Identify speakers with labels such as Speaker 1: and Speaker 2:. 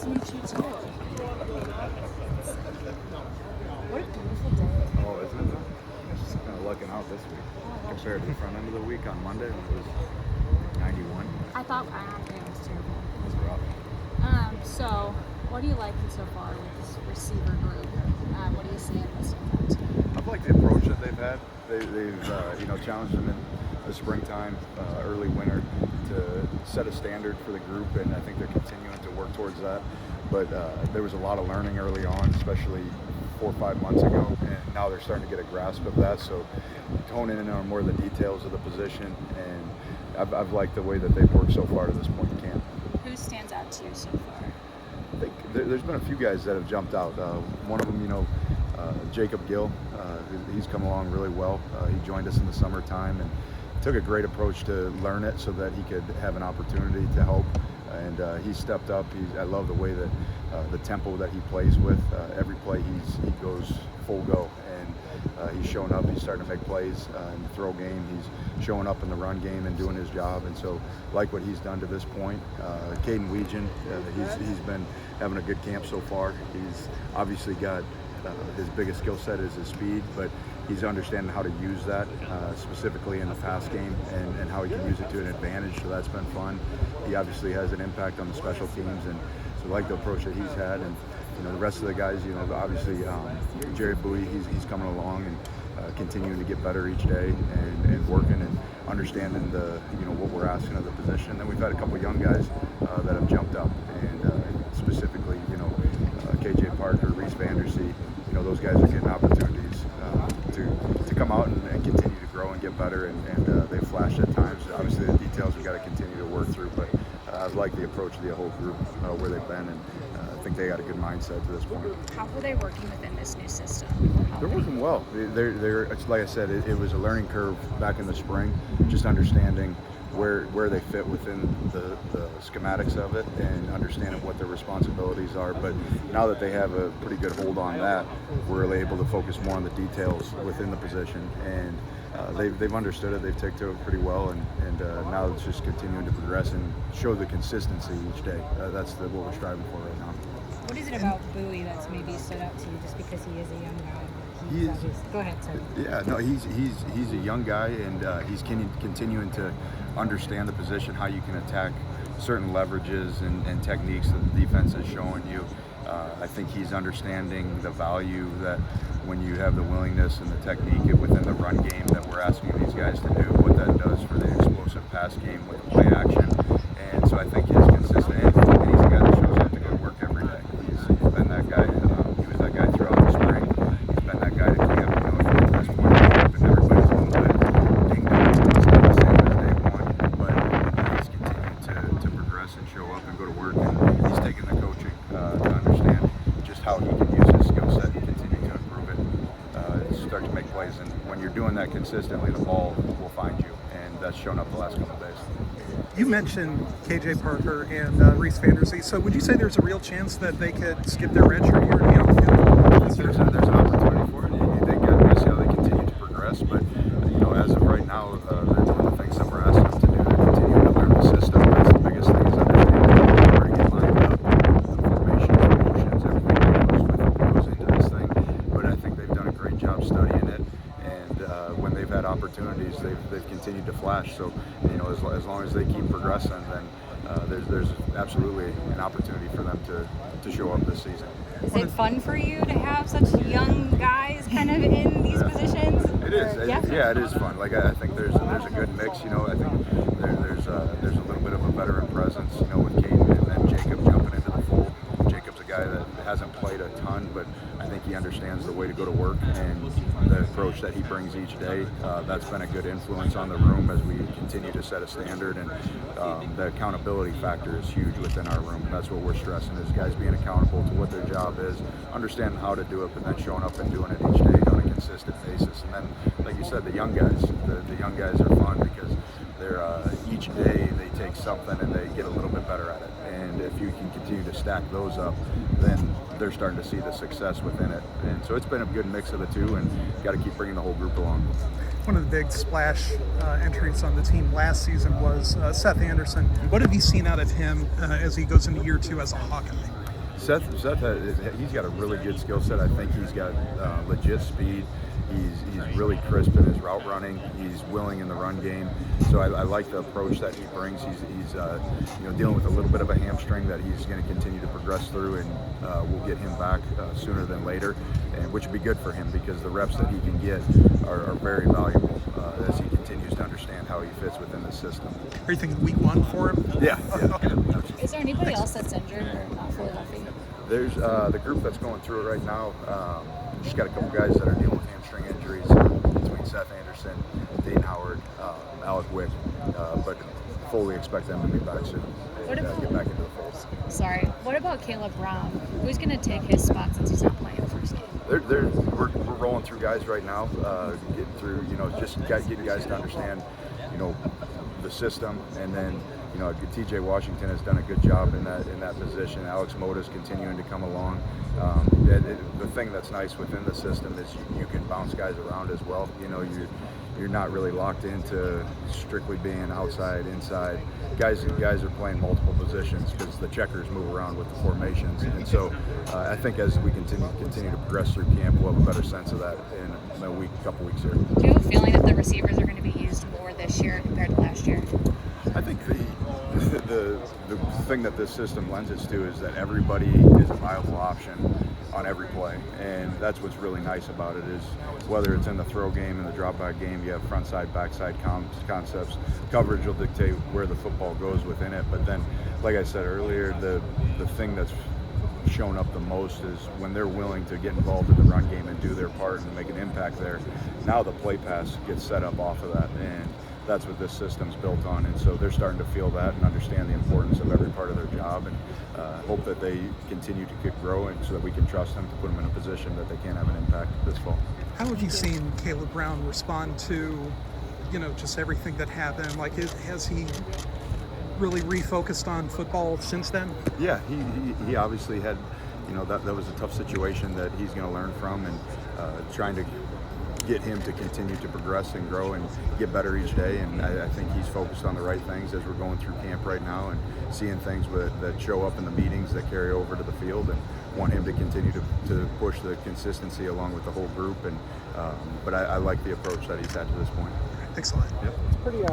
Speaker 1: to meet you too. What a beautiful day.
Speaker 2: Oh, isn't it? It's just kind of lucking out this week compared to the front end of the week on Monday when it was 91.
Speaker 1: I thought it was terrible.
Speaker 2: It was rough.
Speaker 1: So, what are you liking so far with this receiver group? What do you see in this event?
Speaker 2: I've liked the approach that they've had. They've challenged them in the springtime, early winter to set a standard for the group, and I think they're continuing to work towards that. But there was a lot of learning early on, especially 4 or 5 months ago, and now they're starting to get a grasp of that. So honing in on more of the details of the position, and I've liked the way that they've worked so far to this point in camp.
Speaker 1: Who stands out to you so far?
Speaker 2: I think there's been a few guys that have jumped out. One of them, Jacob Gill, he's come along really well. He joined us in the summertime and took a great approach to learn it so that he could have an opportunity to help. And he stepped up. I love the way that the tempo that he plays with. Every play he goes full go, and he's showing up. He's starting to make plays in the throw game. He's showing up in the run game and doing his job. And so, like what he's done to this point. Caden Weegan, he's been having a good camp so far. He's obviously got his biggest skill set is his speed, but he's understanding how to use that specifically in the pass game and how he can use it to an advantage. So that's been fun. He obviously has an impact on the special teams, and so I like the approach that he's had. And the rest of the guys, obviously Jerry Bowie, he's coming along and continuing to get better each day and working and understanding what we're asking of the position. And then we've had a couple young guys that have jumped up, and specifically KJ Parker, Reese Vandersea. Those guys are getting opportunities to come out and continue to grow and get better, and they've flashed at times. Obviously, the details we've got to continue to work through, but I like the approach of the whole group where they've been, and I think they got a good mindset to this point.
Speaker 1: How are they working within this new system?
Speaker 2: They're working well. They're like I said, it was a learning curve back in the spring, just understanding where they fit within the schematics of it and understanding what their responsibilities are. But now that they have a pretty good hold on that, we're really able to focus more on the details within the position. And they've understood it. They've taken to it pretty well, and now it's just continuing to progress and show the consistency each day. That's what we're striving for right now.
Speaker 3: What is it about Bowie that's maybe stood out to you just because he is a young guy? Go ahead, sir.
Speaker 2: Yeah, no, he's a young guy, and he's continuing to understand the position, how you can attack certain leverages and techniques that the defense is showing you. I think he's understanding the value that when you have the willingness and the technique within the run game that we're asking these guys to do, what that does for the explosive pass game with the play action. And so I think he's consistent, and he's a guy that shows up to go to work every day. He's been that guy. He was that guy throughout the spring. He's been that guy to camp. If you get to this point in camp and everybody's a little bit dinged up, it's not the same as day one, but he's continuing to progress and show up and go to work, and he's taking the coaching to understand just how he can use his skill set and continue to improve it, start to make plays. And when you're doing that consistently, the ball will find you, and that's shown up the last couple of days.
Speaker 4: You mentioned KJ Parker and Reese Vandersea. So would you say there's a real chance that they could skip their redshirt year and be on the field?
Speaker 2: There's an opportunity for it. They got to see how they continue to progress. But as of right now, they're doing the things that we're asking them to do. They're continuing to learn the system. That's the biggest thing, is understanding where to get lined up, the formations, motions, everything that goes into this thing. But I think they've done a great job studying it. And when they've had opportunities, they've continued to flash. So as long as they keep progressing, then there's absolutely an opportunity for them to show up this season.
Speaker 3: Is it fun for you to have such young guys kind of in these positions?
Speaker 2: It is. Yeah, it is fun. Like I think there's a good mix. I think there's a little bit of a veteran presence. With Caden and then Jacob jumping into the fold. Jacob's a guy that hasn't played a ton, but I think he understands the way to go to work and the approach that he brings each day. That's been a good influence on the room as we continue to set a standard, and the accountability factor is huge within our room. That's what we're stressing, is guys being accountable to what their job is, understanding how to do it, but then showing up and doing it each day on a consistent basis. And then, like you said, the young guys are fun because they're each day they take something and they get a little bit better at it. And if you can continue to stack those up, then they're starting to see the success within it. And so it's been a good mix of the two, and got to keep bringing the whole group along.
Speaker 4: One of the big splash entries on the team last season was Seth Anderson. What have you seen out of him as he goes into year two as a Hawkeye?
Speaker 2: Seth, he's got a really good skill set. I think he's got legit speed. He's really crisp in his route running. He's willing in the run game. So I like the approach that he brings. He's dealing with a little bit of a hamstring that he's going to continue to progress through, and we'll get him back sooner than later, and which would be good for him because the reps that he can get are very valuable as he continues to understand how he fits within the system.
Speaker 4: Are you thinking week 1 for him?
Speaker 2: Yeah.
Speaker 1: Is there anybody else that's injured or not fully healthy?
Speaker 2: There's the group that's going through it right now. Just got a couple guys that are dealing with hamstring injuries between Seth Anderson, Dane Howard, Alec Wick, but fully expect them to be back soon and get back into the fold.
Speaker 1: Sorry. What about Caleb Brown? Who's going to take his spot since he's not playing the first game?
Speaker 2: We're rolling through guys right now, getting through, just getting guys to understand, the system, and then, TJ Washington has done a good job in that position. Alex Moda's continuing to come along. The thing that's nice within the system is you can bounce guys around as well. You're not really locked into strictly being outside, inside. Guys are playing multiple positions because the checkers move around with the formations, and so I think as we continue to progress through camp, we'll have a better sense of that in a couple weeks here.
Speaker 1: Do you have a feeling that the receivers are going to be used more this year compared to last year?
Speaker 2: I think the thing that this system lends us to is that everybody is a viable option on every play, and that's what's really nice about it is whether it's in the throw game, in the drop back game, you have front side, back side concepts. Coverage will dictate where the football goes within it, but then, like I said earlier, the thing that's shown up the most is when they're willing to get involved in the run game and do their part and make an impact there. Now the play pass gets set up off of that, and that's what this system's built on, and so they're starting to feel that and understand the importance of every part of their job, and hope that they continue to grow, and so that we can trust them to put them in a position that they can have an impact this fall.
Speaker 4: How have you seen Caleb Brown respond to, just everything that happened? Like, has he really refocused on football since then?
Speaker 2: Yeah, he obviously had, that was a tough situation that he's going to learn from, and trying to get him to continue to progress and grow and get better each day. And I think he's focused on the right things as we're going through camp right now and seeing things that show up in the meetings that carry over to the field, and want him to continue to push the consistency along with the whole group. And but I like the approach that he's had to this point.
Speaker 4: Excellent.
Speaker 2: Yep.
Speaker 5: It's pretty